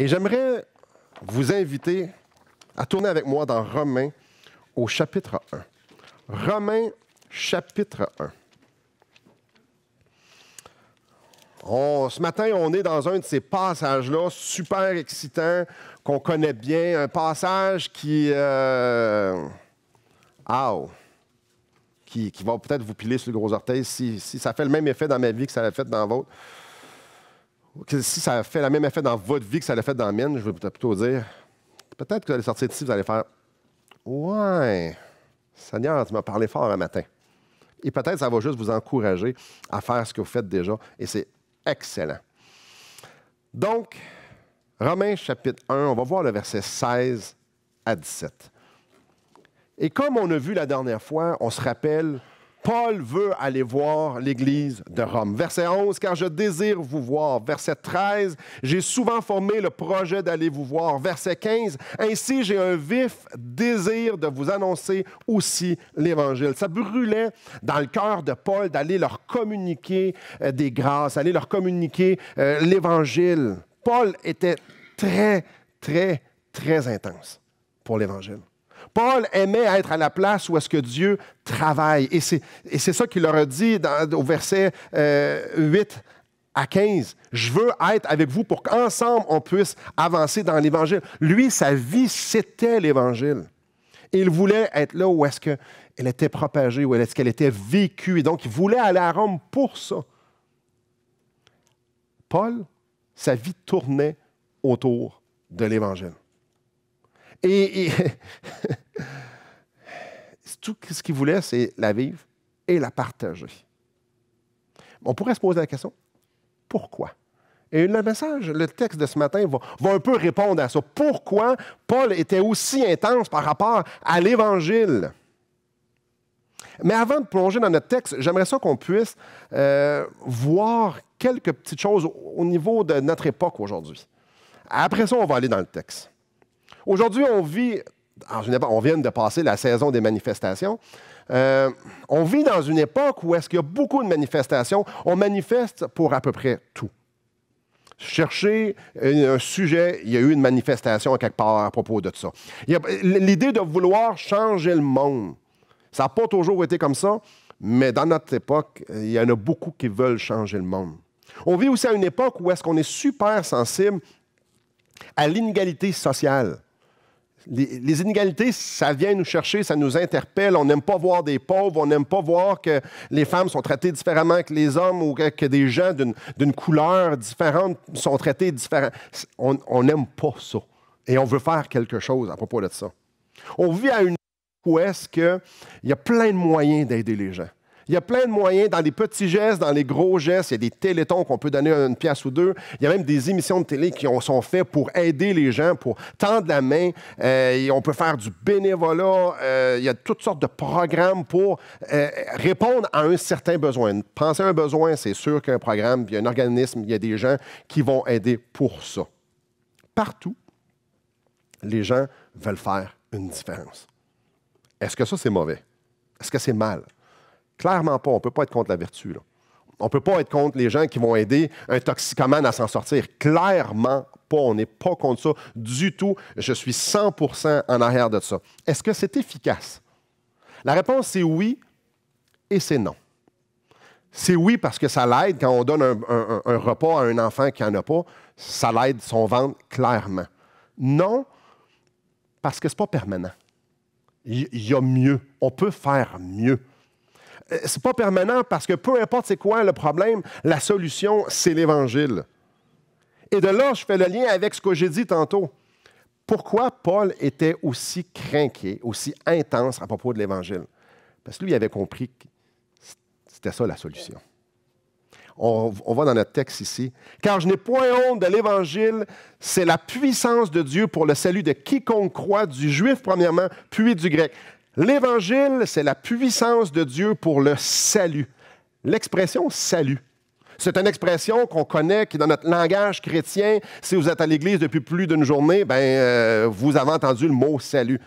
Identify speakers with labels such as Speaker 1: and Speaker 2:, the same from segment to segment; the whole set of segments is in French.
Speaker 1: Et j'aimerais vous inviter à tourner avec moi dans Romains au chapitre 1. Romains chapitre 1. Ce matin, on est dans un de ces passages-là, super excitants, qu'on connaît bien, un passage qui va peut-être vous piler sur le gros orteil si ça fait le même effet dans ma vie que ça l'a fait dans votre. Si ça fait le même effet dans votre vie que ça l'a fait dans la mienne, je vais plutôt dire, peut-être que vous allez sortir d'ici, vous allez faire « Ouais, Seigneur, tu m'as parlé fort un matin. » Et peut-être ça va juste vous encourager à faire ce que vous faites déjà, et c'est excellent. Donc, Romains chapitre 1, on va voir le verset 16 à 17. Et comme on a vu la dernière fois, on se rappelle, Paul veut aller voir l'Église de Rome. Verset 11, « Car je désire vous voir. » Verset 13, « J'ai souvent formé le projet d'aller vous voir. » Verset 15, « Ainsi j'ai un vif désir de vous annoncer aussi l'Évangile. » Ça brûlait dans le cœur de Paul d'aller leur communiquer des grâces, aller leur communiquer l'Évangile. Paul était très, très, très intense pour l'Évangile. Paul aimait être à la place où est-ce que Dieu travaille. Et c'est ça qu'il leur a dit au verset 8 à 15. « Je veux être avec vous pour qu'ensemble on puisse avancer dans l'Évangile. » Lui, sa vie, c'était l'Évangile. Et il voulait être là où est-ce qu'elle était propagée, où est-ce qu'elle était vécue. Et donc, il voulait aller à Rome pour ça. Paul, sa vie tournait autour de l'Évangile. Et tout ce qu'il voulait, c'est la vivre et la partager. On pourrait se poser la question, pourquoi? Et le message, le texte de ce matin va un peu répondre à ça. Pourquoi Paul était aussi intense par rapport à l'Évangile? Mais avant de plonger dans notre texte, j'aimerais ça qu'on puisse voir quelques petites choses au niveau de notre époque aujourd'hui. Après ça, on va aller dans le texte. Aujourd'hui, on vient de passer la saison des manifestations. On vit dans une époque où est-ce qu'il y a beaucoup de manifestations. On manifeste pour à peu près tout. Cherchez un sujet, il y a eu une manifestation quelque part à propos de ça. L'idée de vouloir changer le monde, ça n'a pas toujours été comme ça, mais dans notre époque, il y en a beaucoup qui veulent changer le monde. On vit aussi à une époque où est-ce qu'on est super sensible à l'inégalité sociale. Les inégalités, ça vient nous chercher, ça nous interpelle. On n'aime pas voir des pauvres, on n'aime pas voir que les femmes sont traitées différemment que les hommes ou que des gens d'une couleur différente sont traités différemment. On n'aime pas ça. Et on veut faire quelque chose à propos de ça. On vit à une époque où est-ce qu'il y a plein de moyens d'aider les gens. Il y a plein de moyens, dans les petits gestes, dans les gros gestes. Il y a des télétons qu'on peut donner une pièce ou deux. Il y a même des émissions de télé qui sont faites pour aider les gens, pour tendre la main. Et on peut faire du bénévolat. Il y a toutes sortes de programmes pour répondre à un certain besoin. Penser à un besoin, c'est sûr qu'il y a un programme, il y a un organisme, il y a des gens qui vont aider pour ça. Partout, les gens veulent faire une différence. Est-ce que ça, c'est mauvais? Est-ce que c'est mal? Clairement pas. On ne peut pas être contre la vertu, là. On ne peut pas être contre les gens qui vont aider un toxicomane à s'en sortir. Clairement pas. On n'est pas contre ça du tout. Je suis 100% en arrière de ça. Est-ce que c'est efficace? La réponse, c'est oui et c'est non. C'est oui parce que ça l'aide quand on donne un repas à un enfant qui n'en a pas. Ça l'aide son ventre, clairement. Non, parce que ce n'est pas permanent. Il y a mieux. On peut faire mieux. C'est pas permanent parce que peu importe c'est quoi le problème, la solution, c'est l'Évangile. Et de là, je fais le lien avec ce que j'ai dit tantôt. Pourquoi Paul était aussi craqué, aussi intense à propos de l'Évangile? Parce que lui, il avait compris que c'était ça la solution. On va dans notre texte ici. « Car je n'ai point honte de l'Évangile, c'est la puissance de Dieu pour le salut de quiconque croit, du juif premièrement, puis du grec. » L'Évangile, c'est la puissance de Dieu pour le salut. L'expression « salut », c'est une expression qu'on connaît, qui est dans notre langage chrétien. Si vous êtes à l'Église depuis plus d'une journée, vous avez entendu le mot « salut ».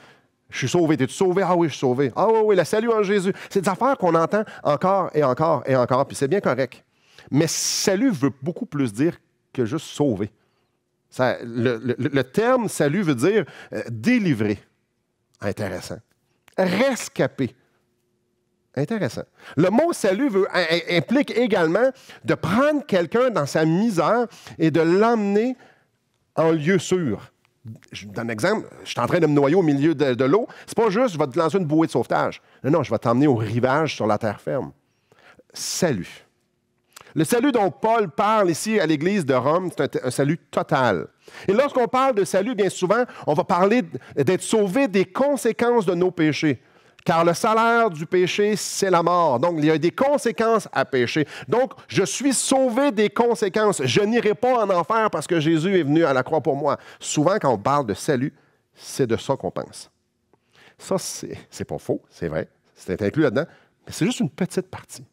Speaker 1: Je suis sauvé. Es-tu sauvé? Ah oui, je suis sauvé. Ah oui, le salut en Jésus. C'est des affaires qu'on entend encore et encore et encore, puis c'est bien correct. Mais salut veut beaucoup plus dire que juste sauver. Le terme salut veut dire délivrer. Intéressant. Rescapé. Intéressant. Le mot salut implique également de prendre quelqu'un dans sa misère et de l'emmener en lieu sûr. Je vous donne un exemple. Je suis en train de me noyer au milieu de l'eau. C'est pas juste, je vais te lancer une bouée de sauvetage. Non, je vais t'emmener au rivage sur la terre ferme. Salut. Le salut dont Paul parle ici à l'Église de Rome, c'est un salut total. Et lorsqu'on parle de salut, bien souvent, on va parler d'être sauvé des conséquences de nos péchés. Car le salaire du péché, c'est la mort. Donc, il y a des conséquences à pécher. Donc, je suis sauvé des conséquences. Je n'irai pas en enfer parce que Jésus est venu à la croix pour moi. Souvent, quand on parle de salut, c'est de ça qu'on pense. Ça, c'est pas faux, c'est vrai. C'est inclus là-dedans, mais c'est juste une petite partie.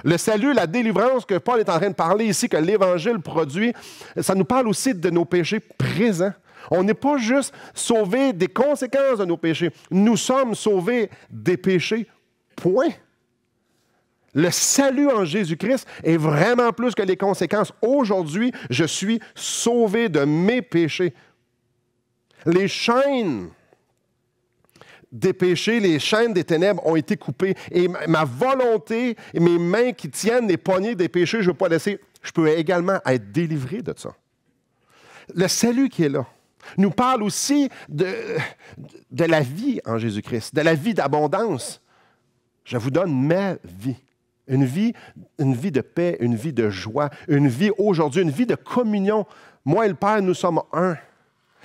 Speaker 1: Le salut, la délivrance que Paul est en train de parler ici, que l'Évangile produit, ça nous parle aussi de nos péchés présents. On n'est pas juste sauvés des conséquences de nos péchés. Nous sommes sauvés des péchés, point. Le salut en Jésus-Christ est vraiment plus que les conséquences. Aujourd'hui, je suis sauvé de mes péchés. Les chaînes des péchés, les chaînes des ténèbres ont été coupées. Et ma volonté et mes mains qui tiennent les poignées des péchés, je ne veux pas laisser, je peux également être délivré de ça. Le salut qui est là nous parle aussi de la vie en Jésus-Christ, de la vie d'abondance. Je vous donne ma vie. Une vie de paix, une vie de joie, une vie aujourd'hui, une vie de communion. Moi et le Père, nous sommes un.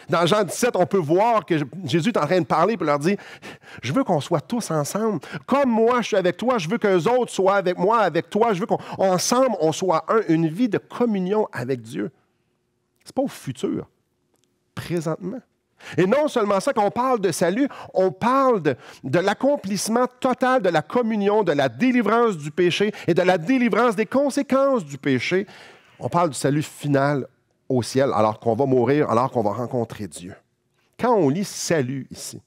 Speaker 1: Dans Jean 17, on peut voir que Jésus est en train de parler et leur dire « Je veux qu'on soit tous ensemble. Comme moi, je suis avec toi, je veux qu'eux autres soient avec moi, avec toi. Je veux qu'ensemble, on soit un. Une vie de communion avec Dieu. » Ce n'est pas au futur, présentement. Et non seulement ça, quand on parle de salut, on parle de l'accomplissement total de la communion, de la délivrance du péché et de la délivrance des conséquences du péché. On parle du salut final au ciel, alors qu'on va mourir, alors qu'on va rencontrer Dieu. Quand on lit « salut » ici,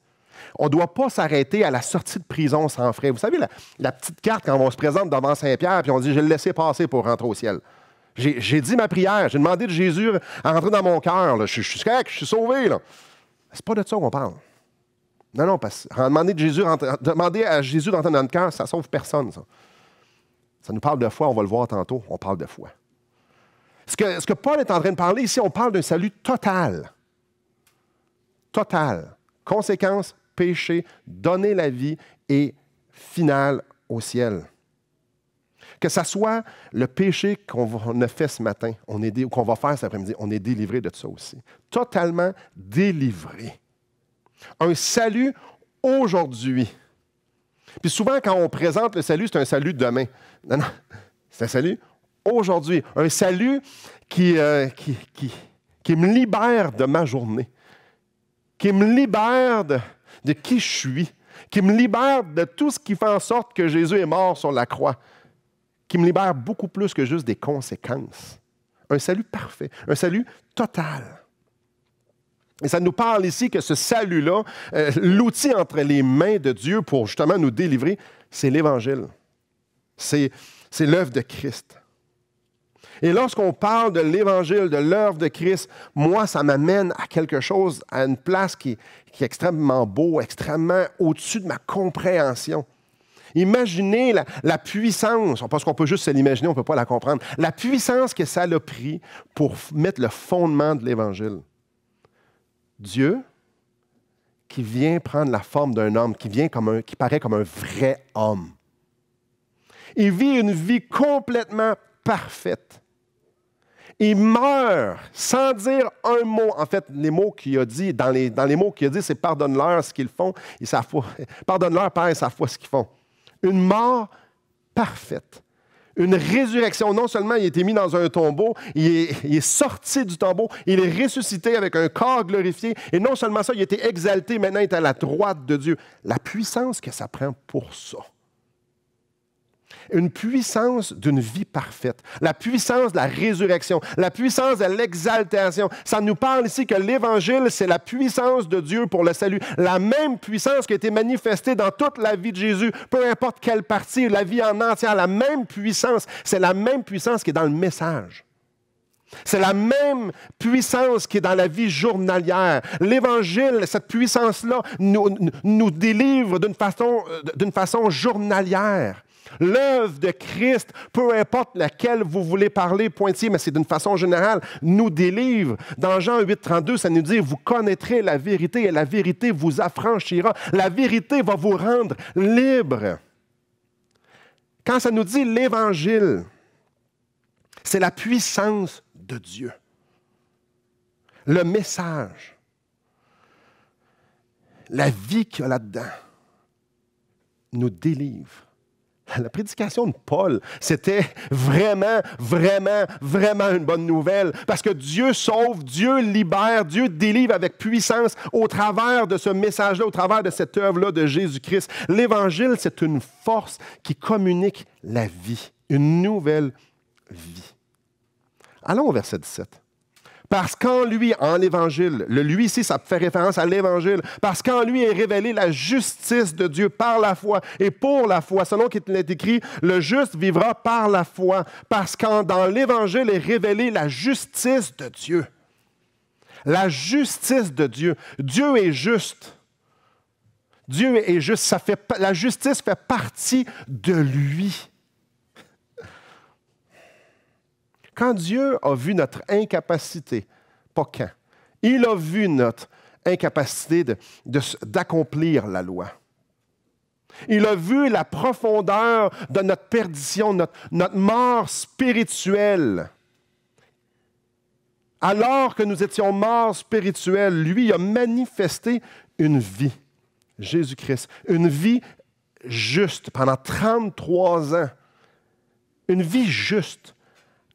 Speaker 1: on ne doit pas s'arrêter à la sortie de prison sans frais. Vous savez, la petite carte quand on se présente devant Saint-Pierre, puis on dit « je vais le laisser passer pour rentrer au ciel ». J'ai dit ma prière, j'ai demandé de Jésus à rentrer dans mon cœur. Je suis correct, je suis sauvé. Là. C'est pas de ça qu'on parle. Non, parce que demander à Jésus d'entrer dans notre cœur, ça ne sauve personne. Ça nous parle de foi, on va le voir tantôt, on parle de foi. Ce que Paul est en train de parler ici, on parle d'un salut total. Total. Conséquence, péché, donner la vie et final au ciel. Que ce soit le péché qu'on a fait ce matin, ou qu'on va faire cet après-midi, on est délivré de ça aussi. Totalement délivré. Un salut aujourd'hui. Puis souvent, quand on présente le salut, c'est un salut demain. Non, c'est un salut aujourd'hui. Un salut qui me libère de ma journée, qui me libère de qui je suis, qui me libère de tout ce qui fait en sorte que Jésus est mort sur la croix, qui me libère beaucoup plus que juste des conséquences. Un salut parfait, un salut total. Et ça nous parle ici que ce salut-là, l'outil entre les mains de Dieu pour justement nous délivrer, c'est l'Évangile. C'est l'œuvre de Christ. Et lorsqu'on parle de l'Évangile, de l'œuvre de Christ, moi, ça m'amène à quelque chose, à une place qui est extrêmement beau, extrêmement au-dessus de ma compréhension. Imaginez la puissance, parce qu'on peut juste se l'imaginer, on ne peut pas la comprendre, la puissance que ça a pris pour mettre le fondement de l'Évangile. Dieu qui vient prendre la forme d'un homme, qui paraît comme un vrai homme. Il vit une vie complètement parfaite. Il meurt sans dire un mot. En fait, les mots qu'il a dit, dans les mots qu'il a dit, c'est « pardonne-leur ce qu'ils font, pardonne-leur, Père, ils savent pas ce qu'ils font ». Une mort parfaite. Une résurrection. Non seulement il a été mis dans un tombeau, il est sorti du tombeau, il est ressuscité avec un corps glorifié. Et non seulement ça, il a été exalté, maintenant il est à la droite de Dieu. La puissance que ça prend pour ça. Une puissance d'une vie parfaite. La puissance de la résurrection. La puissance de l'exaltation. Ça nous parle ici que l'Évangile, c'est la puissance de Dieu pour le salut. La même puissance qui a été manifestée dans toute la vie de Jésus, peu importe quelle partie, la vie en entière, la même puissance. C'est la même puissance qui est dans le message. C'est la même puissance qui est dans la vie journalière. L'Évangile, cette puissance-là, nous délivre d'une façon journalière. L'œuvre de Christ, peu importe laquelle vous voulez parler, pointillé, mais c'est d'une façon générale, nous délivre. Dans Jean 8, 32, ça nous dit, vous connaîtrez la vérité et la vérité vous affranchira. La vérité va vous rendre libre. Quand ça nous dit l'Évangile, c'est la puissance de Dieu. Le message, la vie qu'il y a là-dedans, nous délivre. La prédication de Paul, c'était vraiment une bonne nouvelle. Parce que Dieu sauve, Dieu libère, Dieu délivre avec puissance au travers de ce message-là, au travers de cette œuvre-là de Jésus-Christ. L'Évangile, c'est une force qui communique la vie, une nouvelle vie. Allons au verset 17. Parce qu'en lui, en l'Évangile, le lui ici, ça fait référence à l'Évangile, parce qu'en lui est révélée la justice de Dieu par la foi et pour la foi. Selon qu'il est écrit, le juste vivra par la foi, parce que dans l'Évangile est révélée la justice de Dieu. La justice de Dieu. Dieu est juste. Dieu est juste. La justice fait partie de lui. Quand Dieu a vu notre incapacité, pas quand, il a vu notre incapacité d'accomplir la loi. Il a vu la profondeur de notre perdition, notre mort spirituelle. Alors que nous étions morts spirituels, lui a manifesté une vie, Jésus-Christ, une vie juste pendant 33 ans. Une vie juste,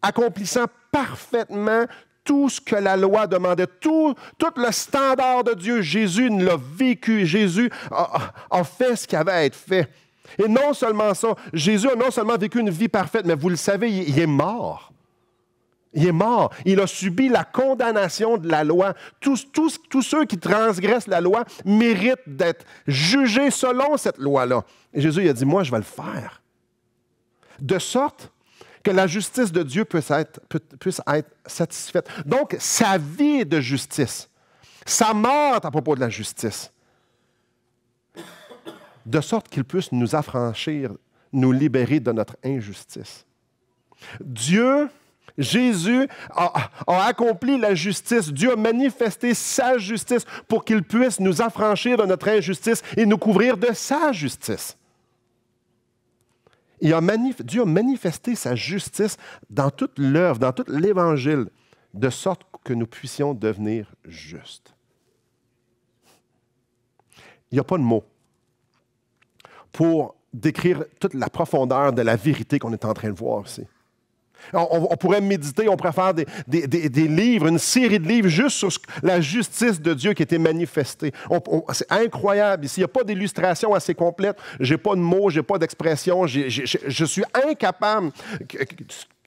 Speaker 1: accomplissant parfaitement tout ce que la loi demandait, tout le standard de Dieu. Jésus l'a vécu, Jésus a fait ce qui avait à être fait. Et non seulement ça, Jésus a non seulement vécu une vie parfaite, mais vous le savez, il est mort. Il est mort. Il a subi la condamnation de la loi. Tous ceux qui transgressent la loi méritent d'être jugés selon cette loi-là. Et Jésus il a dit, moi, je vais le faire. De sorte que la justice de Dieu puisse être satisfaite. Donc, sa vie est de justice. Sa mort à propos de la justice. De sorte qu'il puisse nous affranchir, nous libérer de notre injustice. Dieu, Jésus a accompli la justice. Dieu a manifesté sa justice pour qu'il puisse nous affranchir de notre injustice et nous couvrir de sa justice. Dieu a manifesté sa justice dans toute l'œuvre, dans tout l'Évangile, de sorte que nous puissions devenir justes. Il n'y a pas de mots pour décrire toute la profondeur de la vérité qu'on est en train de voir ici. On pourrait méditer, on pourrait faire des livres, une série de livres juste sur la justice de Dieu qui a été manifestée. C'est incroyable ici. Il n'y a pas d'illustration assez complète. Je n'ai pas de mots, je n'ai pas d'expression. Je suis incapable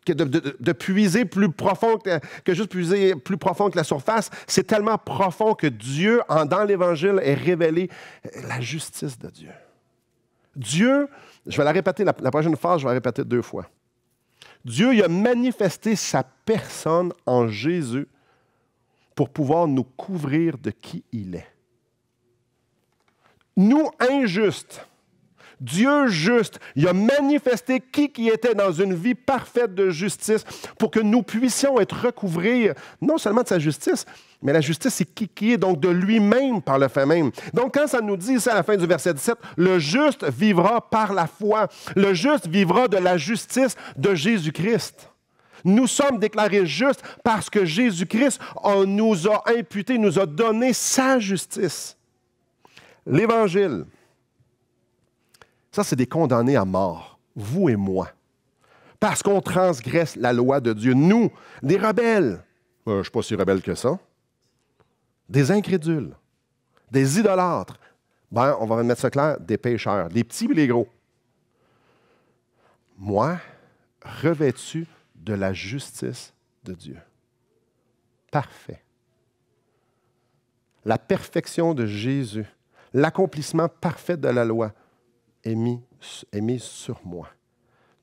Speaker 1: de puiser plus profond que juste puiser plus profond que la surface. C'est tellement profond que Dieu, dans l'Évangile, est révélé la justice de Dieu. Dieu, je vais la répéter, la prochaine phrase, je vais la répéter 2 fois. Dieu il a manifesté sa personne en Jésus pour pouvoir nous couvrir de qui il est. Nous, injustes, Dieu juste, il a manifesté qui était dans une vie parfaite de justice pour que nous puissions être recouvrés non seulement de sa justice, mais la justice, c'est qui est, donc de lui-même par le fait même. Donc, quand ça nous dit ici à la fin du verset 17, le juste vivra par la foi. Le juste vivra de la justice de Jésus-Christ. Nous sommes déclarés justes parce que Jésus-Christ nous a imputé, nous a donné sa justice. L'Évangile, ça, c'est des condamnés à mort, vous et moi, parce qu'on transgresse la loi de Dieu. Nous, des rebelles, je ne suis pas si rebelle que ça, des incrédules, des idolâtres, on va mettre ça clair, des pécheurs, les petits et les gros. Moi, revêtu de la justice de Dieu. Parfait. La perfection de Jésus, l'accomplissement parfait de la loi est mis sur moi.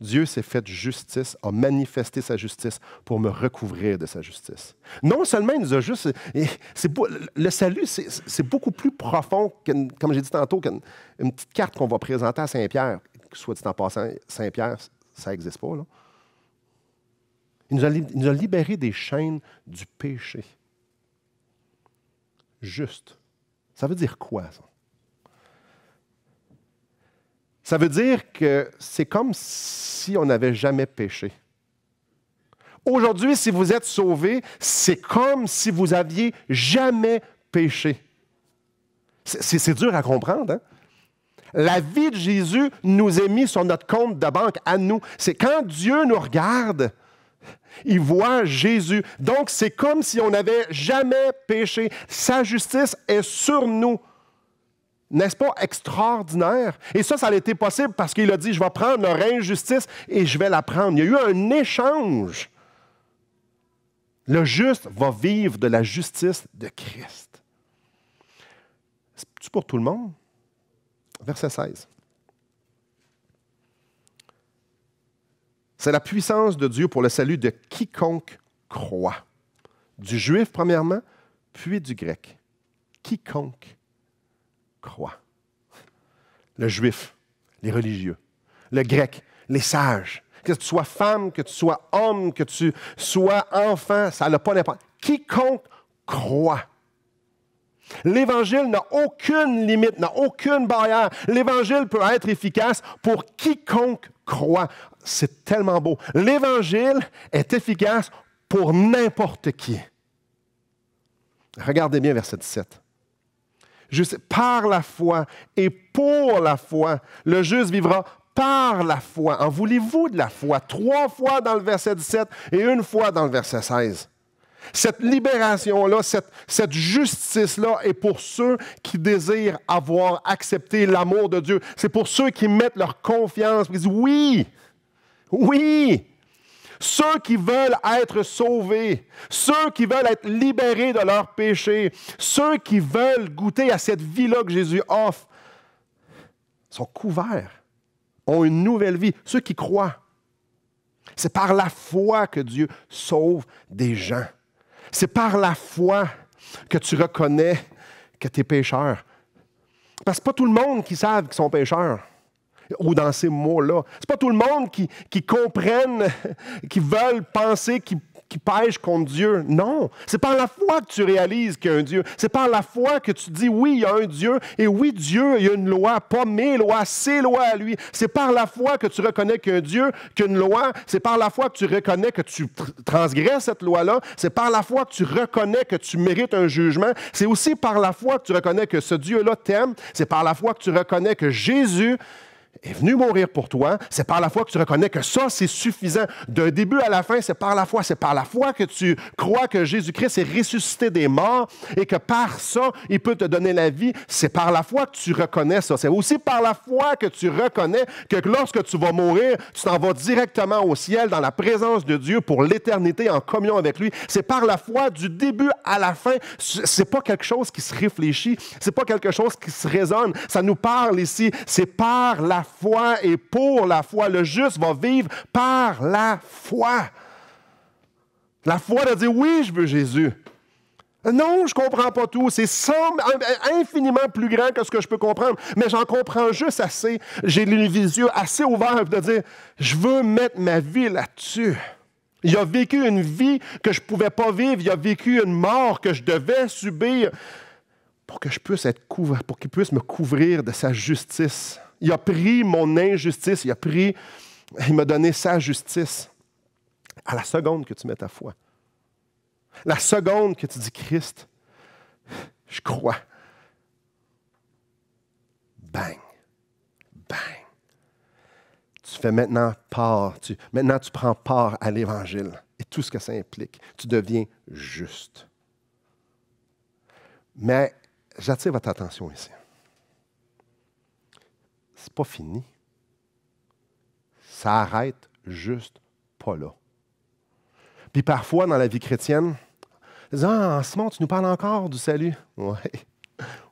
Speaker 1: Dieu s'est fait justice, a manifesté sa justice pour me recouvrir de sa justice. Non seulement il nous a juste... Le salut, c'est beaucoup plus profond, comme j'ai dit tantôt, qu'une petite carte qu'on va présenter à Saint-Pierre. Soit dit en passant, Saint-Pierre, ça n'existe pas, là. Il nous a libérés des chaînes du péché. Juste. Ça veut dire quoi, ça? Ça veut dire que c'est comme si on n'avait jamais péché. Aujourd'hui, si vous êtes sauvés, c'est comme si vous aviez jamais péché. C'est dur à comprendre, hein? La vie de Jésus nous est mise sur notre compte de banque à nous. C'est quand Dieu nous regarde, il voit Jésus. Donc, c'est comme si on n'avait jamais péché. Sa justice est sur nous. N'est-ce pas extraordinaire? Et ça a été possible parce qu'il a dit, je vais prendre leur injustice et je vais la prendre. Il y a eu un échange. Le juste va vivre de la justice de Christ. C'est pour tout le monde? Verset 16. C'est la puissance de Dieu pour le salut de quiconque croit. Du juif, premièrement, puis du grec. Quiconque croit. Le juif, les religieux. Le grec, les sages. Que tu sois femme, que tu sois homme, que tu sois enfant, ça n'a pas d'importance. Quiconque croit. L'Évangile n'a aucune limite, n'a aucune barrière. L'Évangile peut être efficace pour quiconque croit. C'est tellement beau. L'Évangile est efficace pour n'importe qui. Regardez bien verset 17. Juste par la foi et pour la foi, le juste vivra par la foi. En voulez-vous de la foi? 3 fois dans le verset 17 et 1 fois dans le verset 16. Cette libération-là, cette justice-là est pour ceux qui désirent avoir accepté l'amour de Dieu. C'est pour ceux qui mettent leur confiance, qui disent oui, oui. Ceux qui veulent être sauvés, ceux qui veulent être libérés de leurs péchés, ceux qui veulent goûter à cette vie-là que Jésus offre, sont couverts, ont une nouvelle vie. Ceux qui croient, c'est par la foi que Dieu sauve des gens. C'est par la foi que tu reconnais que tu es pécheur. Parce que ce n'est pas tout le monde qui savent qu'ils sont pécheurs. Ou dans ces mots-là. C'est pas tout le monde qui comprennent, qui veulent penser qu'ils pêchent contre Dieu. Non. C'est par la foi que tu réalises qu'il y a un Dieu. C'est par la foi que tu dis oui, il y a un Dieu. Et oui, Dieu, il y a une loi. Pas mes lois, ses lois à lui. C'est par la foi que tu reconnais qu'il y a un Dieu, qu'il y a une loi. C'est par la foi que tu reconnais que tu transgresses cette loi-là. C'est par la foi que tu reconnais que tu mérites un jugement. C'est aussi par la foi que tu reconnais que ce Dieu-là t'aime. C'est par la foi que tu reconnais que Jésus est venu mourir pour toi. C'est par la foi que tu reconnais que ça, c'est suffisant. D'un début à la fin, c'est par la foi. C'est par la foi que tu crois que Jésus-Christ est ressuscité des morts et que par ça, il peut te donner la vie. C'est par la foi que tu reconnais ça. C'est aussi par la foi que tu reconnais que lorsque tu vas mourir, tu t'en vas directement au ciel dans la présence de Dieu pour l'éternité en communion avec lui. C'est par la foi du début à la fin. C'est pas quelque chose qui se réfléchit. C'est pas quelque chose qui se raisonne. Ça nous parle ici. C'est par la foi et pour la foi. Le juste va vivre par la foi. La foi de dire oui, je veux Jésus. Non, je ne comprends pas tout. C'est infiniment plus grand que ce que je peux comprendre, mais j'en comprends juste assez. J'ai les yeux assez ouverts de dire, je veux mettre ma vie là-dessus. Il a vécu une vie que je ne pouvais pas vivre. Il a vécu une mort que je devais subir pour que je puisse être couvert, pour qu'il puisse me couvrir de sa justice. Il a pris mon injustice, il m'a donné sa justice. À la seconde que tu mets ta foi, la seconde que tu dis Christ, je crois. Bang, bang. Tu fais maintenant part, maintenant tu prends part à l'Évangile et tout ce que ça implique. Tu deviens juste. Mais j'attire votre attention ici. C'est pas fini. Ça arrête juste pas là. Puis parfois, dans la vie chrétienne, ils disent « Ah, Simon, tu nous parles encore du salut. »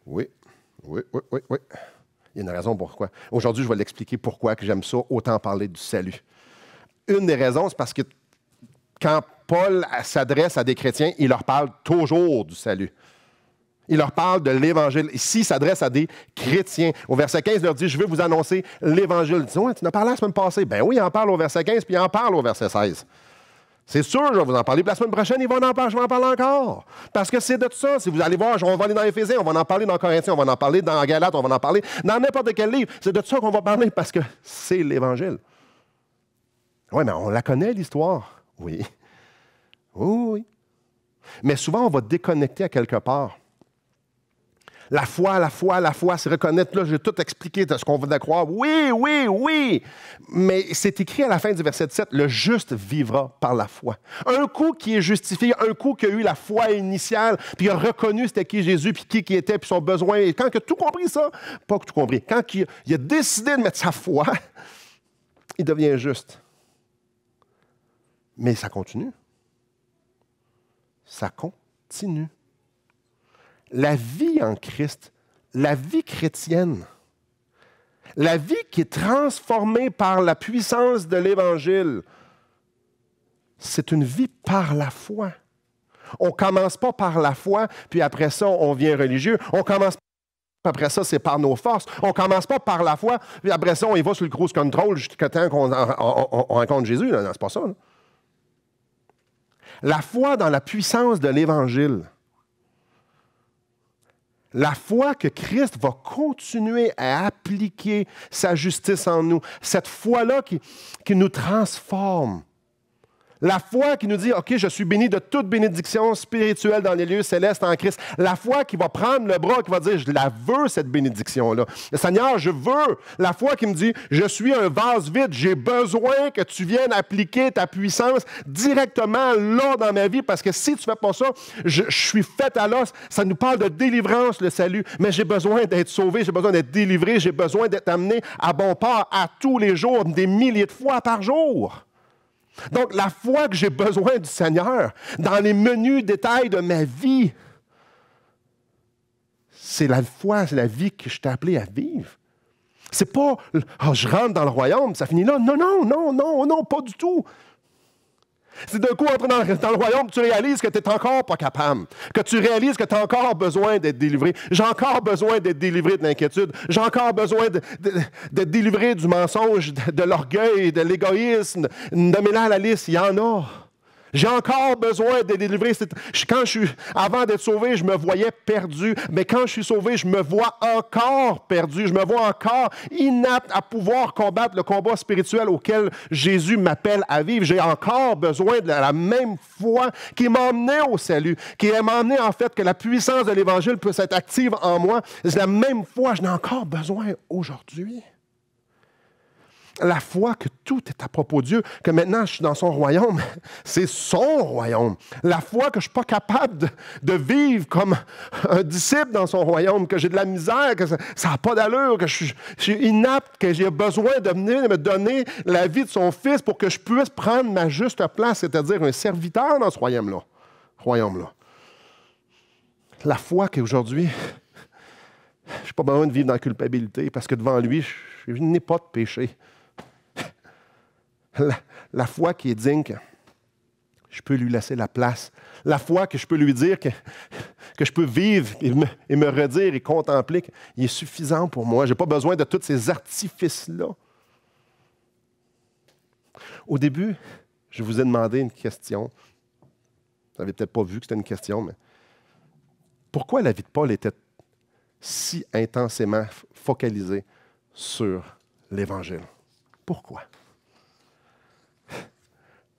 Speaker 1: Oui. Il y a une raison pourquoi. Aujourd'hui, je vais l'expliquer pourquoi que j'aime ça, autant parler du salut. une des raisons, c'est parce que quand Paul s'adresse à des chrétiens, il leur parle toujours du salut. Il leur parle de l'Évangile. Ici, il s'adresse à des chrétiens. Au verset 15, il leur dit, je vais vous annoncer l'Évangile. Ils disent, ouais, tu en as parlé la semaine passée. Ben oui, il en parle au verset 15, puis il en parle au verset 16. C'est sûr, je vais vous en parler. Puis la semaine prochaine, je vais en parler encore. Parce que c'est de tout ça. Si vous allez voir, on va aller dans Éphésiens, on va en parler dans Corinthiens, on va en parler dans Galates, on va en parler dans n'importe quel livre. C'est de tout ça qu'on va parler parce que c'est l'Évangile. Oui, mais on la connaît, l'histoire. Oui. Oui. Mais souvent, on va déconnecter à quelque part. La foi, c'est reconnaître, là, j'ai tout expliqué de ce qu'on veut croire. Oui. Mais c'est écrit à la fin du verset 7, le juste vivra par la foi. Un coup qui est justifié, un coup qui a eu la foi initiale, puis il a reconnu c'était qui Jésus, puis qui était, puis son besoin. Et quand il a tout compris ça, pas que tout compris, quand il a décidé de mettre sa foi, il devient juste. Mais ça continue. Ça continue. La vie en Christ, la vie chrétienne, la vie qui est transformée par la puissance de l'Évangile, c'est une vie par la foi. On ne commence pas par la foi, puis après ça, on devient religieux. On commence pas, après ça, c'est par nos forces. On ne commence pas par la foi, puis après ça, on y va sur le cruise control jusqu'à temps qu'on rencontre Jésus. Non, c'est pas ça. Là. La foi dans la puissance de l'Évangile, la foi que Christ va continuer à appliquer sa justice en nous, cette foi-là qui nous transforme. La foi qui nous dit, OK, je suis béni de toute bénédiction spirituelle dans les lieux célestes en Christ. La foi qui va prendre le bras, qui va dire, je la veux, cette bénédiction-là. Le Seigneur, je veux. La foi qui me dit, je suis un vase vide, j'ai besoin que tu viennes appliquer ta puissance directement là dans ma vie, parce que si tu ne fais pas ça, je suis fait à l'os. Ça nous parle de délivrance, le salut. Mais j'ai besoin d'être sauvé, j'ai besoin d'être délivré, j'ai besoin d'être amené à bon port à tous les jours, des milliers de fois par jour. Donc, la foi que j'ai besoin du Seigneur, dans les menus détails de ma vie, c'est la foi, c'est la vie que je t'ai appelé à vivre. C'est pas, je rentre dans le royaume, ça finit là. Non, pas du tout. C'est d'un coup, entrer dans le royaume, tu réalises que tu n'es encore pas capable, que tu réalises que tu as encore besoin d'être délivré. J'ai encore besoin d'être délivré de l'inquiétude. J'ai encore besoin d'être délivré du mensonge, de l'orgueil, de l'égoïsme. Nommez-la à la liste, il y en a. J'ai encore besoin d'être délivré. Avant d'être sauvé, je me voyais perdu. Mais quand je suis sauvé, je me vois encore perdu. Je me vois encore inapte à pouvoir combattre le combat spirituel auquel Jésus m'appelle à vivre. J'ai encore besoin de la même foi qui m'a emmené au salut, qui m'a emmené en fait que la puissance de l'Évangile puisse être active en moi. C'est la même foi, je n'ai encore besoin aujourd'hui. La foi que tout est à propos de Dieu, que maintenant je suis dans son royaume, c'est son royaume. La foi que je ne suis pas capable de vivre comme un disciple dans son royaume, que j'ai de la misère, que ça n'a pas d'allure, que je suis inapte, que j'ai besoin de venir me donner la vie de son Fils pour que je puisse prendre ma juste place, c'est-à-dire un serviteur dans ce royaume-là. La foi qu'aujourd'hui, je n'ai pas besoin de vivre dans la culpabilité parce que devant lui, je n'ai pas de péché. La foi qui est digne que je peux lui laisser la place. La foi que je peux lui dire que je peux vivre et me redire et contempler qu'il est suffisant pour moi. Je n'ai pas besoin de tous ces artifices-là. Au début, je vous ai demandé une question. Vous n'avez peut-être pas vu que c'était une question, mais pourquoi la vie de Paul était si intensément focalisée sur l'Évangile? Pourquoi?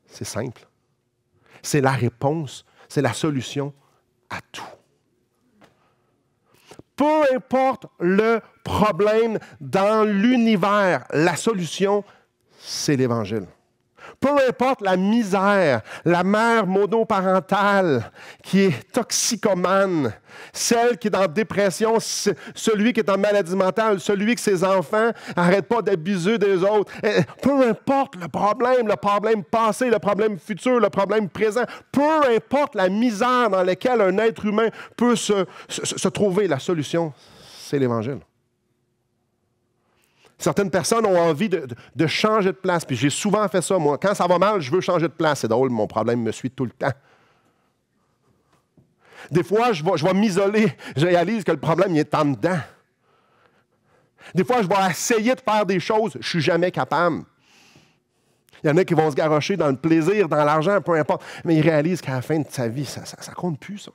Speaker 1: C'est simple. C'est la réponse, c'est la solution à tout. Peu importe le problème dans l'univers, la solution, c'est l'Évangile. Peu importe la misère, la mère monoparentale qui est toxicomane, celle qui est en dépression, celui qui est en maladie mentale, celui que ses enfants n'arrêtent pas d'abuser des autres. Peu importe le problème passé, le problème futur, le problème présent, peu importe la misère dans laquelle un être humain peut se trouver, la solution, c'est l'Évangile. Certaines personnes ont envie de changer de place. Puis j'ai souvent fait ça, moi. Quand ça va mal, je veux changer de place. C'est drôle, mon problème me suit tout le temps. Des fois, je vais m'isoler. Je réalise que le problème il est en dedans. Des fois, je vais essayer de faire des choses. Je ne suis jamais capable. Il y en a qui vont se garrocher dans le plaisir, dans l'argent, peu importe. Mais ils réalisent qu'à la fin de sa vie, ça ne compte plus, ça.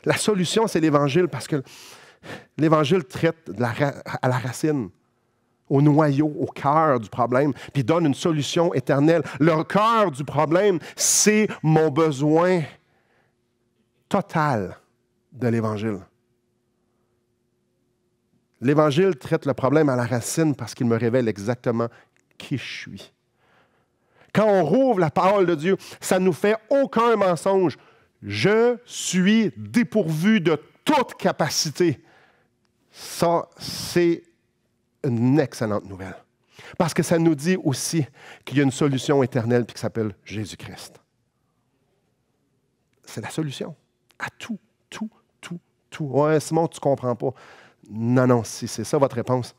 Speaker 1: La solution, c'est l'Évangile, parce que l'Évangile traite à la racine, au noyau, au cœur du problème, puis donne une solution éternelle. Le cœur du problème, c'est mon besoin total de l'Évangile. L'Évangile traite le problème à la racine parce qu'il me révèle exactement qui je suis. Quand on rouvre la parole de Dieu, ça ne nous fait aucun mensonge. Je suis dépourvu de toute capacité. Ça, c'est une excellente nouvelle. Parce que ça nous dit aussi qu'il y a une solution éternelle qui s'appelle Jésus-Christ. C'est la solution à tout. Ouais, Simon, tu ne comprends pas. Non, si c'est ça votre réponse,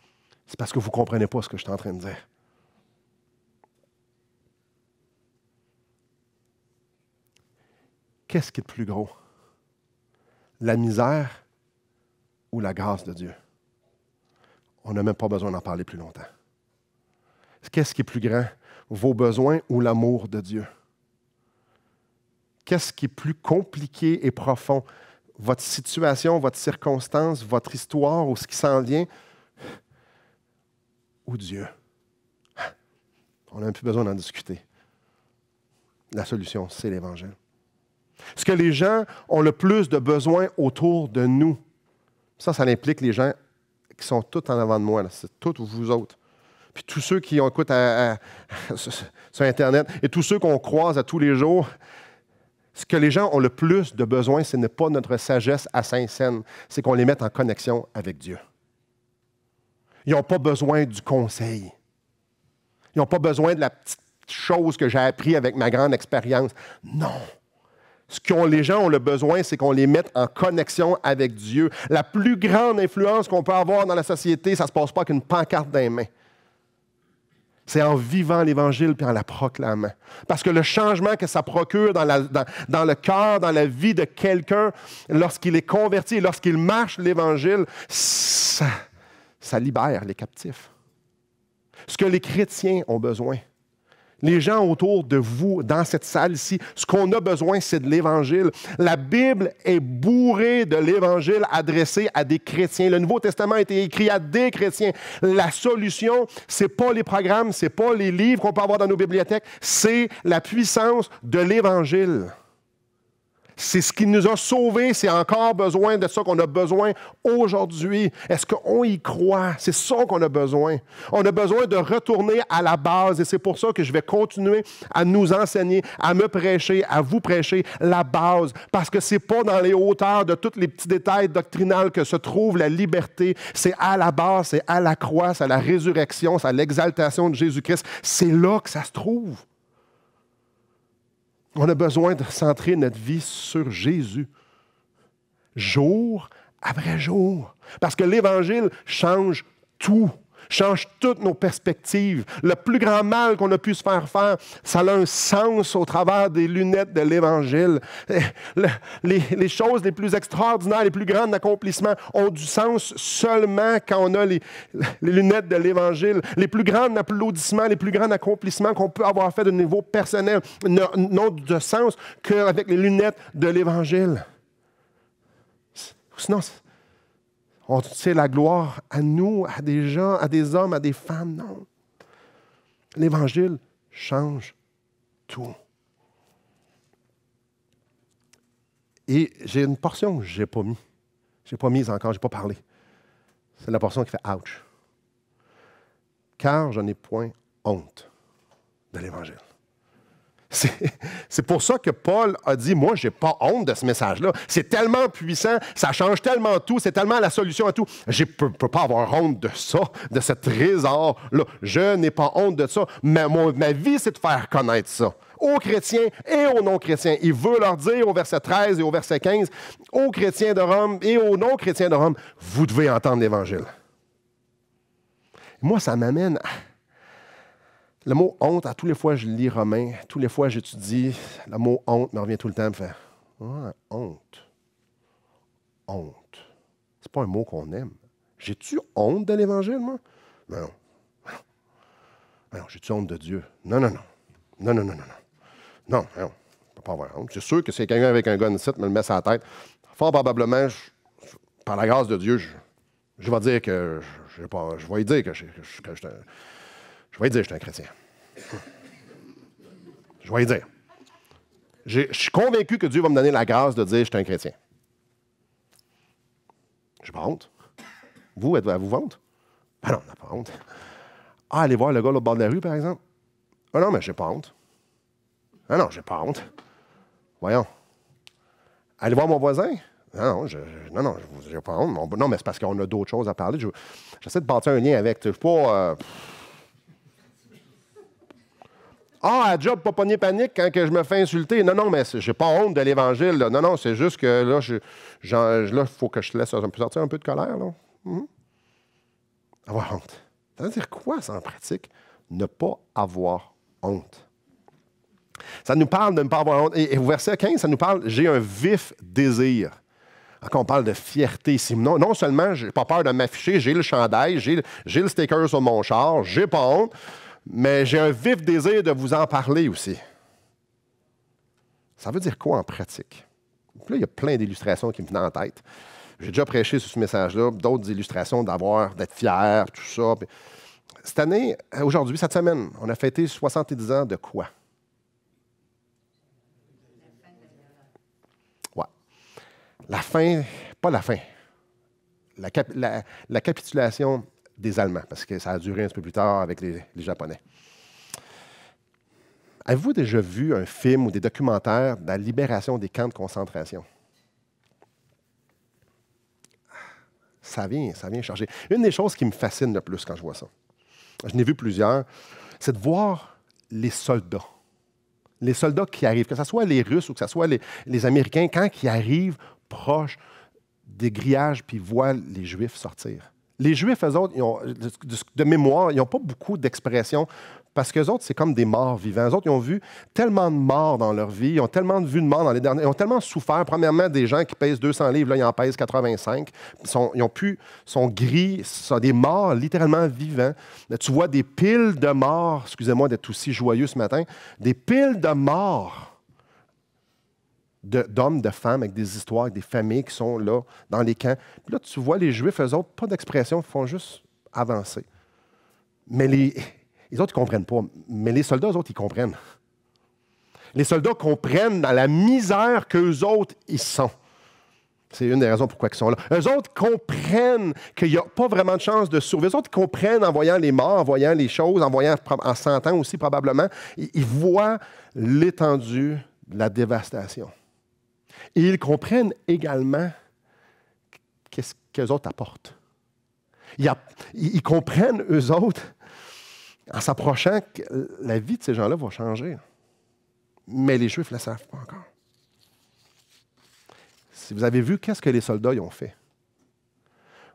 Speaker 1: c'est parce que vous ne comprenez pas ce que je suis en train de dire. Qu'est-ce qui est le plus gros? La misère ou la grâce de Dieu? On n'a même pas besoin d'en parler plus longtemps. Qu'est-ce qui est plus grand? Vos besoins ou l'amour de Dieu? Qu'est-ce qui est plus compliqué et profond? Votre situation, votre circonstance, votre histoire ou ce qui s'en vient? Ou Dieu? On n'a même plus besoin d'en discuter. La solution, c'est l'Évangile. Ce que les gens ont le plus de besoin autour de nous, ça implique les gens qui sont tous en avant de moi. Là. C'est tous vous autres. Puis tous ceux qui écoutent sur Internet et tous ceux qu'on croise à tous les jours, ce que les gens ont le plus de besoin, ce n'est pas notre sagesse à Saint-Saëns, c'est qu'on les mette en connexion avec Dieu. Ils n'ont pas besoin du conseil. Ils n'ont pas besoin de la petite chose que j'ai appris avec ma grande expérience. Non. Ce que les gens ont le besoin, c'est qu'on les mette en connexion avec Dieu. La plus grande influence qu'on peut avoir dans la société, ça ne se passe pas qu'une pancarte dans les mains. C'est en vivant l'Évangile et en la proclamant. Parce que le changement que ça procure dans le cœur, dans la vie de quelqu'un, lorsqu'il est converti, lorsqu'il marche l'Évangile, ça libère les captifs. Ce que les chrétiens ont besoin, les gens autour de vous, dans cette salle ici, ce qu'on a besoin, c'est de l'Évangile. La Bible est bourrée de l'Évangile adressé à des chrétiens. Le Nouveau Testament a été écrit à des chrétiens. La solution, ce n'est pas les programmes, ce n'est pas les livres qu'on peut avoir dans nos bibliothèques, c'est la puissance de l'Évangile. C'est ce qui nous a sauvés, c'est encore besoin de ça qu'on a besoin aujourd'hui. Est-ce qu'on y croit? C'est ça qu'on a besoin. On a besoin de retourner à la base et c'est pour ça que je vais continuer à nous enseigner, à me prêcher, à vous prêcher la base. Parce que ce n'est pas dans les hauteurs de tous les petits détails doctrinaux que se trouve la liberté. C'est à la base, c'est à la croix, c'est à la résurrection, c'est à l'exaltation de Jésus-Christ. C'est là que ça se trouve. On a besoin de centrer notre vie sur Jésus, jour après jour. Parce que l'Évangile change tout, change toutes nos perspectives. Le plus grand mal qu'on a pu se faire, ça a un sens au travers des lunettes de l'Évangile. Les choses les plus extraordinaires, les plus grands accomplissements ont du sens seulement quand on a les lunettes de l'Évangile. Les plus grands applaudissements, les plus grands accomplissements qu'on peut avoir fait de niveau personnel n'ont de sens qu'avec les lunettes de l'Évangile. Sinon, c'est la gloire à nous, à des gens, à des hommes, à des femmes. Non. L'Évangile change tout. Et j'ai une portion que je n'ai pas mise. Je n'ai pas mise encore, je n'ai pas parlé. C'est la portion qui fait « ouch ». Car je n'ai point honte de l'Évangile. C'est pour ça que Paul a dit, moi, je n'ai pas honte de ce message-là. C'est tellement puissant, ça change tellement tout, c'est tellement la solution à tout. Je ne peux pas avoir honte de ça, de ce trésor-là. Je n'ai pas honte de ça. Mais ma vie, c'est de faire connaître ça aux chrétiens et aux non-chrétiens. Il veut leur dire au verset 13 et au verset 15, aux chrétiens de Rome et aux non-chrétiens de Rome, vous devez entendre l'Évangile. Moi, ça m'amène à... Le mot honte, à tous les fois que je lis Romains, tous les fois que j'étudie, le mot honte me revient tout le temps, me fait ah, honte. Honte. C'est pas un mot qu'on aime. J'ai-tu honte de l'Évangile, moi? Non. Non, j'ai-tu honte de Dieu? Non, non, non. Non, non, non, non, non. Non, non. Je ne peux pas avoir honte. C'est sûr que c'est quelqu'un avec un gun ici me le met sur la tête. Fort probablement, par la grâce de Dieu, je vais dire que je vais lui dire que je vais lui dire que je suis un chrétien. Je vais lui dire. Je suis convaincu que Dieu va me donner la grâce de dire que je suis un chrétien. Je n'ai pas honte. Vous, avez-vous honte? Ben non, on n'a pas honte. Ah, allez voir le gars au bord de la rue, par exemple. Ah non, mais j'ai pas honte. Ah non, j'ai pas honte. Voyons. Allez voir mon voisin. Non, non, j'ai pas honte. Non, mais c'est parce qu'on a d'autres choses à parler. J'essaie de bâtir un lien avec. Je suis pas... Ah, à job, pas pogner panique quand que je me fais insulter. Non, non, mais j'ai pas honte de l'Évangile. Là. Non, non, c'est juste que là, il faut que je te laisse sortir un peu de colère. Là. Avoir honte. Ça veut dire quoi, ça, en pratique? Ne pas avoir honte. Ça nous parle de ne pas avoir honte. Et au verset 15, ça nous parle « J'ai un vif désir ». Quand on parle de fierté ici, non seulement je n'ai pas peur de m'afficher, j'ai le chandail, j'ai le sticker sur mon char, j'ai pas honte, mais j'ai un vif désir de vous en parler aussi. Ça veut dire quoi en pratique? Puis là, il y a plein d'illustrations qui me venaient en tête. J'ai déjà prêché sur ce message-là, d'autres illustrations d'être fier, tout ça. Puis cette année, aujourd'hui, cette semaine, on a fêté 70 ans de quoi? Ouais. La fin, pas la fin, la capitulation des Allemands, parce que ça a duré un peu plus tard avec les Japonais. Avez-vous déjà vu un film ou des documentaires de la libération des camps de concentration? Ça vient charger. Une des choses qui me fascine le plus quand je vois ça, je n'ai vu plusieurs, c'est de voir les soldats. Les soldats qui arrivent, que ce soit les Russes ou que ce soit les Américains, quand ils arrivent proches des grillages puis voient les Juifs sortir. Les Juifs, eux autres, de mémoire, ils n'ont pas beaucoup d'expressions parce qu'eux autres, c'est comme des morts vivants. Eux autres, ils ont vu tellement de morts dans leur vie, ils ont tellement vu de morts dans les derniers... Ils ont tellement souffert. Premièrement, des gens qui pèsent 200 livres, là, ils en pèsent 85. Sont gris, sont des morts littéralement vivants. Là, tu vois des piles de morts, excusez-moi d'être aussi joyeux ce matin, des piles de morts d'hommes, de femmes, avec des histoires, avec des familles qui sont là, dans les camps. Puis là, tu vois les Juifs, eux autres, pas d'expression, font juste avancer. Mais les autres, ils ne comprennent pas. Mais les soldats, eux autres, ils comprennent. Les soldats comprennent dans la misère qu'eux autres, ils sont. C'est une des raisons pourquoi ils sont là. Eux autres comprennent qu'il n'y a pas vraiment de chance de survivre. Eux autres comprennent en voyant les morts, en voyant les choses, en sentant aussi probablement. Ils voient l'étendue de la dévastation. Et ils comprennent également qu'est-ce qu'eux autres apportent. Ils comprennent, eux autres, en s'approchant, que la vie de ces gens-là va changer. Mais les Juifs ne le savent pas encore. Si vous avez vu, qu'est-ce que les soldats y ont fait?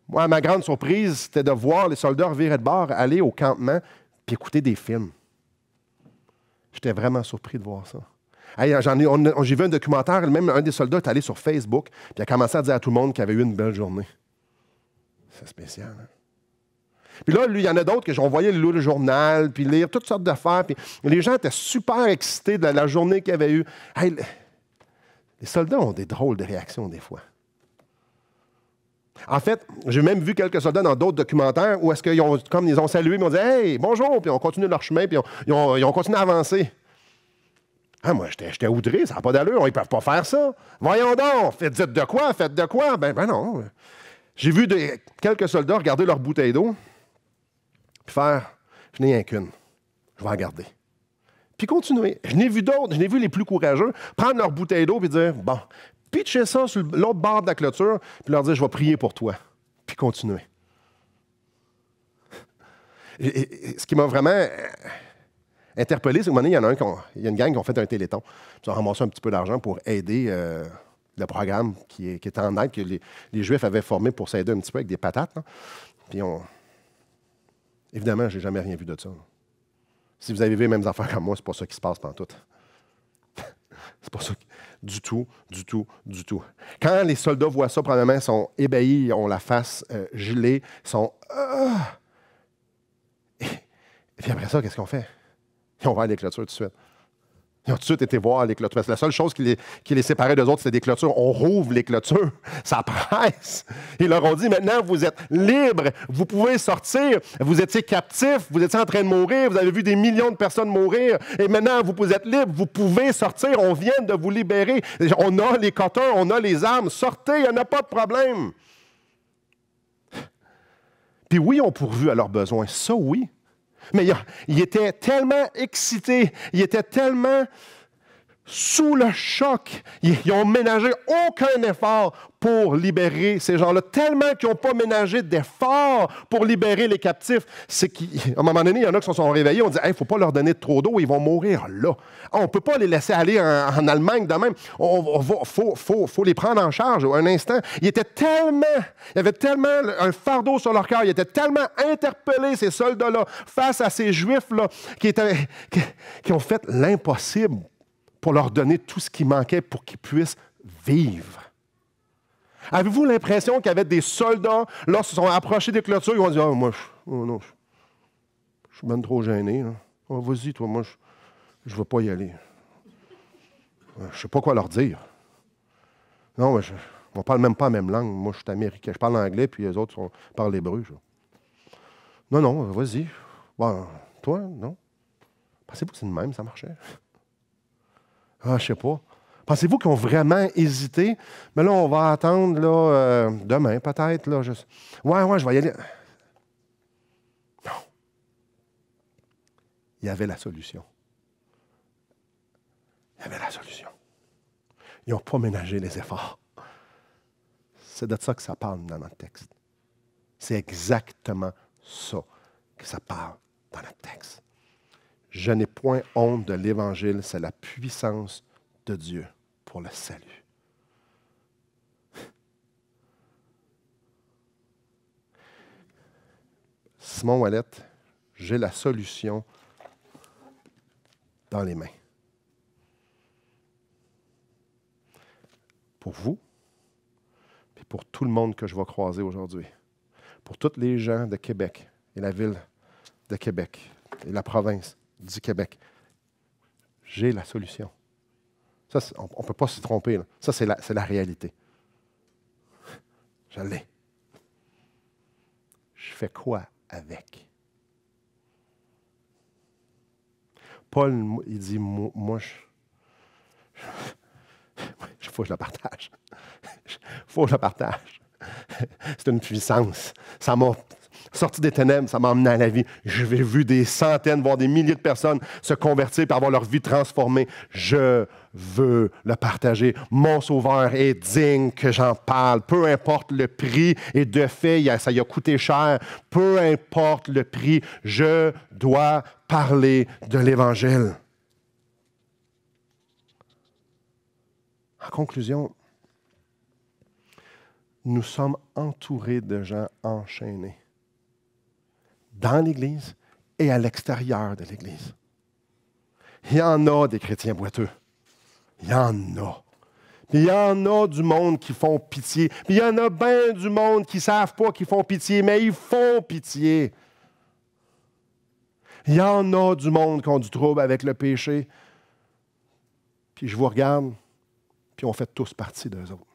Speaker 1: Moi, ma grande surprise, c'était de voir les soldats revirer de bord, aller au campement, puis écouter des films. J'étais vraiment surpris de voir ça. Hey, j'ai vu un documentaire, même un des soldats est allé sur Facebook, puis il a commencé à dire à tout le monde qu'il avait eu une belle journée. C'est spécial, hein? Puis là, lui, il y en a d'autres que j'en voyais lire le journal, puis lire toutes sortes d'affaires, puis les gens étaient super excités de la journée qu'il y avait eue. Hey, les soldats ont des drôles de réactions des fois. En fait, j'ai même vu quelques soldats dans d'autres documentaires où est-ce qu'ils ont, comme ils ont salué, ils ont dit « Hey, bonjour », puis ils ont continué leur chemin, puis ils ont continué à avancer. Ah, moi, j'étais outré, ça n'a pas d'allure, ils ne peuvent pas faire ça. Voyons donc, faites de quoi, faites de quoi? Ben non. J'ai vu quelques soldats regarder leur bouteille d'eau, puis faire « Je n'ai rien qu'une, je vais en garder ». Puis continuer. Je n'ai vu d'autres, je n'ai vu les plus courageux prendre leur bouteille d'eau et dire « Bon, pitcher ça sur l'autre bord de la clôture, puis leur dire « Je vais prier pour toi », puis continuer. Et ce qui m'a vraiment interpellé, c'est qu'à un moment donné, il y a une gang qui ont fait un téléthon. Ils ont ramassé un petit peu d'argent pour aider le programme qui est en aide, que les Juifs avaient formé pour s'aider un petit peu avec des patates. Là. Puis Évidemment, je n'ai jamais rien vu de ça. Si vous avez vu les mêmes affaires comme moi, c'est pas ça qui se passe pantoute. C'est pas ça. Du tout, du tout, du tout. Quand les soldats voient ça, probablement, ils sont ébahis, ils ont la face gelée, ils sont... Et puis après ça, qu'est-ce qu'on fait? Ils ont ouvert les clôtures tout de suite. Ils ont tout de suite été voir les clôtures. Parce que la seule chose qui les séparait d'eux autres, c'était des clôtures. On rouvre les clôtures. Ça presse. Ils leur ont dit, maintenant, vous êtes libres. Vous pouvez sortir. Vous étiez captifs. Vous étiez en train de mourir. Vous avez vu des millions de personnes mourir. Et maintenant, vous êtes libres. Vous pouvez sortir. On vient de vous libérer. On a les cotons. On a les armes. Sortez. Il n'y en a pas de problème. Puis oui, on pourvu à leurs besoins. Ça, oui. Mais il était tellement excité, il était tellement sous le choc. Ils ont ménagé aucun effort pour libérer ces gens-là, tellement qu'ils n'ont pas ménagé d'effort pour libérer les captifs. C'est qu'à un moment donné, il y en a qui se sont réveillés, on dit « il ne faut pas leur donner trop d'eau, ils vont mourir là. On ne peut pas les laisser aller en Allemagne de même. Il faut les prendre en charge un instant. » Il y avait tellement un fardeau sur leur cœur, ils étaient tellement interpellés, ces soldats-là, face à ces Juifs-là, qui ont fait l'impossible pour leur donner tout ce qui manquait pour qu'ils puissent vivre. Avez-vous l'impression qu'il y avait des soldats, lorsqu'ils se sont approchés des clôtures, ils ont dit « Ah, moi, je suis même trop gêné. Oh, vas-y, toi, moi, je ne veux pas y aller. Je ne sais pas quoi leur dire. Non, on ne parle même pas la même langue. Moi, je suis américain. Je parle anglais, puis les autres parlent hébreu. Non, vas-y. Bon, toi, non. Pensez-vous que c'est de même, ça marchait? Ah, je ne sais pas. Pensez-vous qu'ils ont vraiment hésité? Mais là, on va attendre là, demain, peut-être. Là, ouais, je vais y aller. Non. Il y avait la solution. Il y avait la solution. Ils n'ont pas ménagé les efforts. C'est de ça que ça parle dans notre texte. C'est exactement ça que ça parle dans notre texte. Je n'ai point honte de l'Évangile, c'est la puissance de Dieu pour le salut. Simon Ouellet, j'ai la solution dans les mains. Pour vous, puis pour tout le monde que je vais croiser aujourd'hui. Pour tous les gens de Québec et la ville de Québec et la province du Québec. J'ai la solution. Ça, on ne peut pas se tromper. Là. Ça, c'est la réalité. Je l'ai. Je fais quoi avec? Paul, il dit, moi, il faut que je le partage. Il faut que je le partage. C'est une puissance. Ça m'a sorti des ténèbres, ça m'a emmené à la vie. J'ai vu des centaines, voire des milliers de personnes se convertir et avoir leur vie transformée. Je veux le partager. Mon Sauveur est digne que j'en parle. Peu importe le prix, et de fait, ça y a coûté cher. Peu importe le prix, je dois parler de l'Évangile. En conclusion, nous sommes entourés de gens enchaînés dans l'Église et à l'extérieur de l'Église. Il y en a des chrétiens boiteux. Il y en a. Puis il y en a du monde qui font pitié. Puis il y en a bien du monde qui ne savent pas qu'ils font pitié, mais ils font pitié. Il y en a du monde qui ont du trouble avec le péché. Puis je vous regarde, puis on fait tous partie d'eux autres.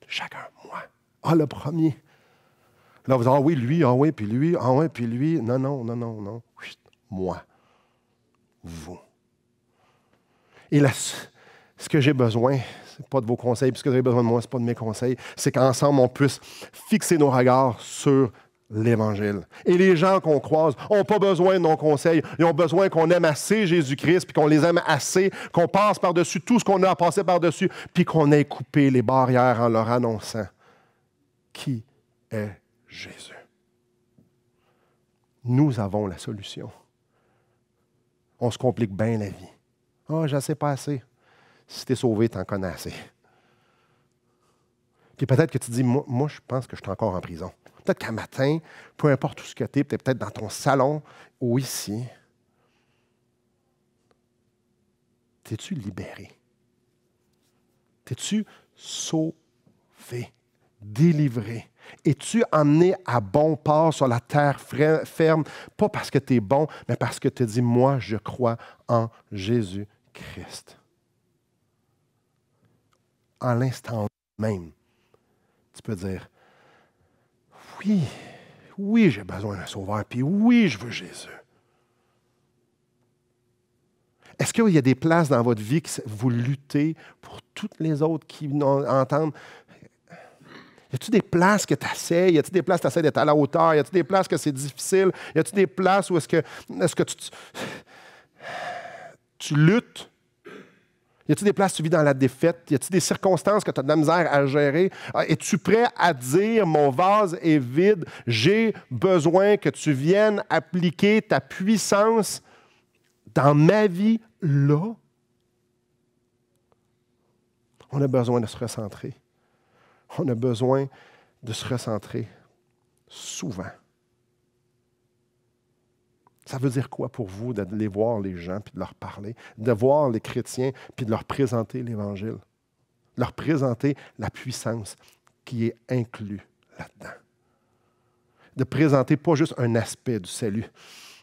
Speaker 1: Chacun, moi. Ah, le premier. Là, vous dites, ah oui, lui, ah oui, puis lui, ah oui, puis lui. Non. Chut, moi. Vous. Et là, ce que j'ai besoin, ce n'est pas de vos conseils, puis ce que vous avez besoin de moi, ce n'est pas de mes conseils, c'est qu'ensemble, on puisse fixer nos regards sur l'Évangile. Et les gens qu'on croise n'ont pas besoin de nos conseils. Ils ont besoin qu'on aime assez Jésus-Christ, puis qu'on les aime assez, qu'on passe par-dessus tout ce qu'on a à passer par-dessus, puis qu'on ait coupé les barrières en leur annonçant qui est Jésus. Nous avons la solution. On se complique bien la vie. Ah, j'en sais pas assez. Si tu es sauvé, tu en connais assez. Puis peut-être que tu dis, moi, je pense que je suis encore en prison. Peut-être qu'un matin, peu importe où ce que tu es, peut-être dans ton salon ou ici, t'es-tu libéré? T'es-tu sauvé, délivré? Es-tu emmené à bon port sur la terre ferme, pas parce que tu es bon, mais parce que tu dis, moi, je crois en Jésus-Christ. En l'instant même, tu peux dire, oui, oui, j'ai besoin d'un sauveur, puis oui, je veux Jésus. Est-ce qu'il y a des places dans votre vie que vous luttez pour toutes les autres qui entendent? Y a-t-il des places que tu essaies? Y a-t-il des places que tu essaies d'être à la hauteur? Y a-t-il des places que c'est difficile? Y a-t-il des places où est-ce que tu luttes? Y a-t-il des places où tu vis dans la défaite? Y a-t-il des circonstances que tu as de la misère à gérer? Es-tu prêt à dire, mon vase est vide, j'ai besoin que tu viennes appliquer ta puissance dans ma vie là? On a besoin de se recentrer. On a besoin de se recentrer souvent. Ça veut dire quoi pour vous d'aller voir les gens puis de leur parler, de voir les chrétiens puis de leur présenter l'Évangile, de leur présenter la puissance qui est inclue là-dedans. De présenter pas juste un aspect du salut,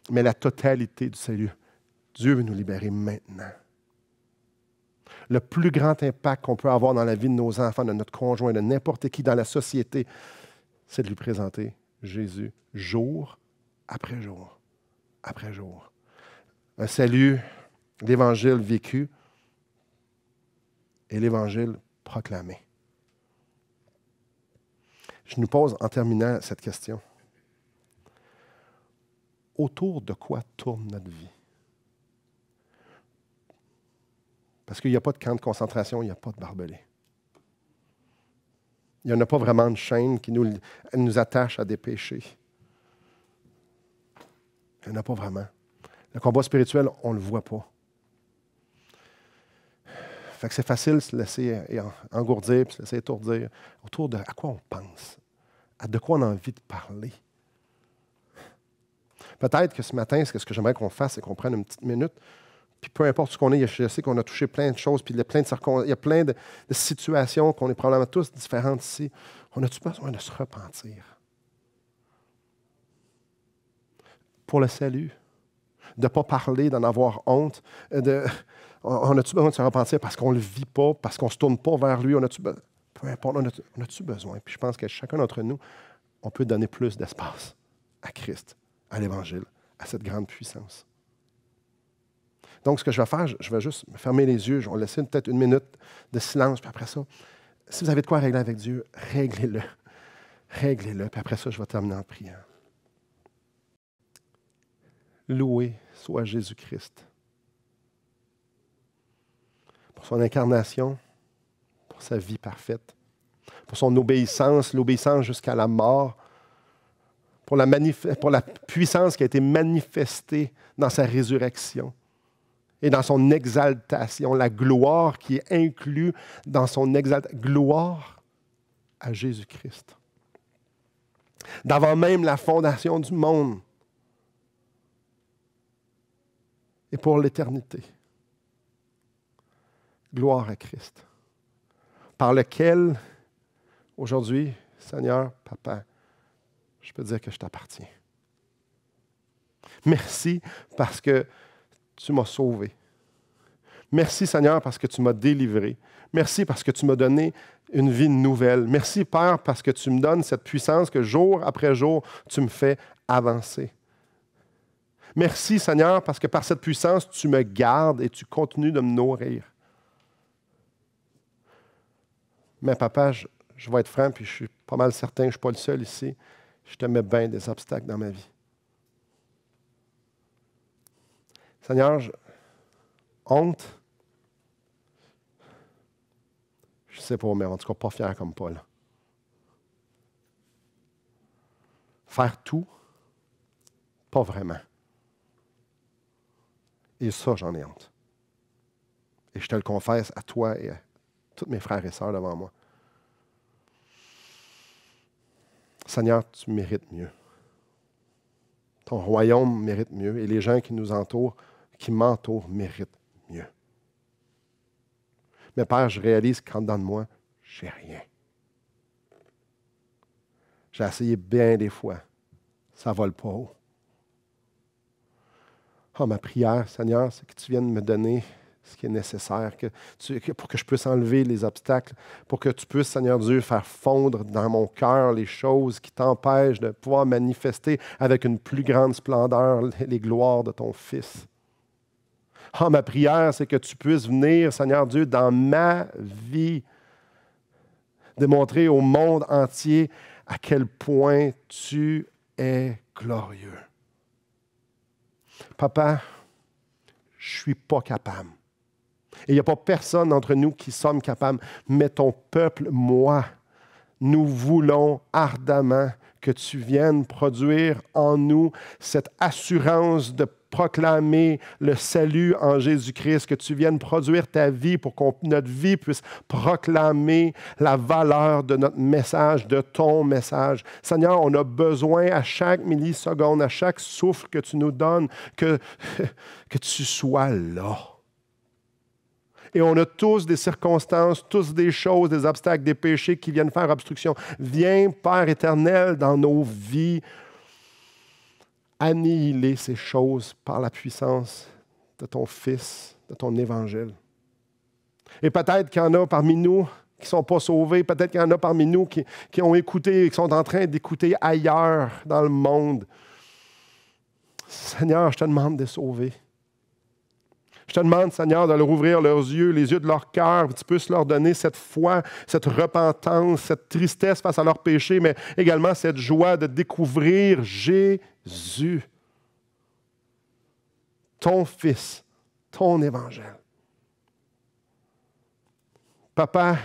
Speaker 1: mais la totalité du salut. Dieu veut nous libérer maintenant. Le plus grand impact qu'on peut avoir dans la vie de nos enfants, de notre conjoint, de n'importe qui dans la société, c'est de lui présenter Jésus jour après jour, après jour. Un salut, l'Évangile vécu et l'Évangile proclamé. Je nous pose en terminant cette question. Autour de quoi tourne notre vie? Parce qu'il n'y a pas de camp de concentration, il n'y a pas de barbelé. Il n'y en a pas vraiment de chaîne qui nous attache à des péchés. Il n'y en a pas vraiment. Le combat spirituel, on ne le voit pas. Fait que c'est facile de se laisser engourdir, puis se laisser étourdir. Autour de à quoi on pense, de quoi on a envie de parler. Peut-être que ce matin, ce que j'aimerais qu'on fasse, c'est qu'on prenne une petite minute, puis peu importe ce qu'on est, je sais qu'on a touché plein de choses, puis il y a plein de situations qu'on est probablement tous différentes ici. On a-tu besoin de se repentir? Pour le salut, de ne pas parler, d'en avoir honte, on a-tu besoin de se repentir parce qu'on ne le vit pas, parce qu'on ne se tourne pas vers lui? Peu importe, on a-tu besoin? Puis je pense que chacun d'entre nous, on peut donner plus d'espace à Christ, à l'Évangile, à cette grande puissance. Donc, ce que je vais faire, je vais juste me fermer les yeux, je vais laisser peut-être une minute de silence, puis après ça, si vous avez de quoi régler avec Dieu, réglez-le. Réglez-le, puis après ça, je vais terminer en priant. Loué soit Jésus-Christ pour son incarnation, pour sa vie parfaite, pour son obéissance, l'obéissance jusqu'à la mort, pour la puissance qui a été manifestée dans sa résurrection et dans son exaltation, la gloire qui est inclue dans son exaltation. Gloire à Jésus-Christ. D'avant même la fondation du monde et pour l'éternité. Gloire à Christ. Par lequel, aujourd'hui, Seigneur, Papa, je peux dire que je t'appartiens. Merci parce que tu m'as sauvé. Merci, Seigneur, parce que tu m'as délivré. Merci parce que tu m'as donné une vie nouvelle. Merci, Père, parce que tu me donnes cette puissance que jour après jour, tu me fais avancer. Merci, Seigneur, parce que par cette puissance, tu me gardes et tu continues de me nourrir. Mais papa, je vais être franc, puis je suis pas mal certain que je ne suis pas le seul ici. Je te mets bien des obstacles dans ma vie. Seigneur, honte, je ne sais pas, mais en tout cas pas fier comme Paul. Faire tout, pas vraiment. Et ça, j'en ai honte. Et je te le confesse à toi et à tous mes frères et sœurs devant moi. Seigneur, tu mérites mieux. Ton royaume mérite mieux et les gens qui nous entourent, qui m'entourent, méritent mieux. Mais Père, je réalise qu'en dedans de moi, j'ai rien. J'ai essayé bien des fois. Ça ne vole pas haut. Oh, ma prière, Seigneur, c'est que tu viennes me donner ce qui est nécessaire, pour que je puisse enlever les obstacles, pour que tu puisses, Seigneur Dieu, faire fondre dans mon cœur les choses qui t'empêchent de pouvoir manifester avec une plus grande splendeur les gloires de ton Fils. Oh, ma prière, c'est que tu puisses venir, Seigneur Dieu, dans ma vie, démontrer au monde entier à quel point tu es glorieux. Papa, je ne suis pas capable. Et il n'y a pas personne d'entre nous qui sommes capables. Mais ton peuple, moi, nous voulons ardemment que tu viennes produire en nous cette assurance de proclamer le salut en Jésus-Christ, que tu viennes produire ta vie pour que notre vie puisse proclamer la valeur de notre message, de ton message. Seigneur, on a besoin à chaque milliseconde, à chaque souffle que tu nous donnes, que tu sois là. Et on a tous des circonstances, tous des choses, des obstacles, des péchés qui viennent faire obstruction. Viens, Père éternel, dans nos vies, annihiler ces choses par la puissance de ton Fils, de ton Évangile. Et peut-être qu'il y en a parmi nous qui ne sont pas sauvés, peut-être qu'il y en a parmi nous qui ont écouté, qui sont en train d'écouter ailleurs dans le monde. Seigneur, je te demande de les sauver. Je te demande, Seigneur, de leur ouvrir leurs yeux, les yeux de leur cœur, que tu puisses leur donner cette foi, cette repentance, cette tristesse face à leurs péchés, mais également cette joie de découvrir Jésus, ton Fils, ton Évangile. Papa,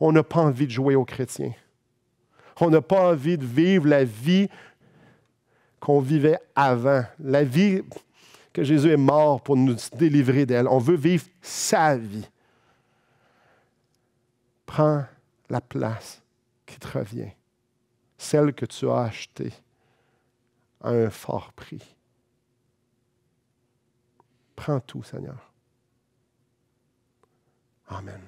Speaker 1: on n'a pas envie de jouer aux chrétiens. On n'a pas envie de vivre la vie qu'on vivait avant, la vie que Jésus est mort pour nous délivrer d'elle. On veut vivre sa vie. Prends la place qui te revient, celle que tu as achetée à un fort prix. Prends tout, Seigneur. Amen.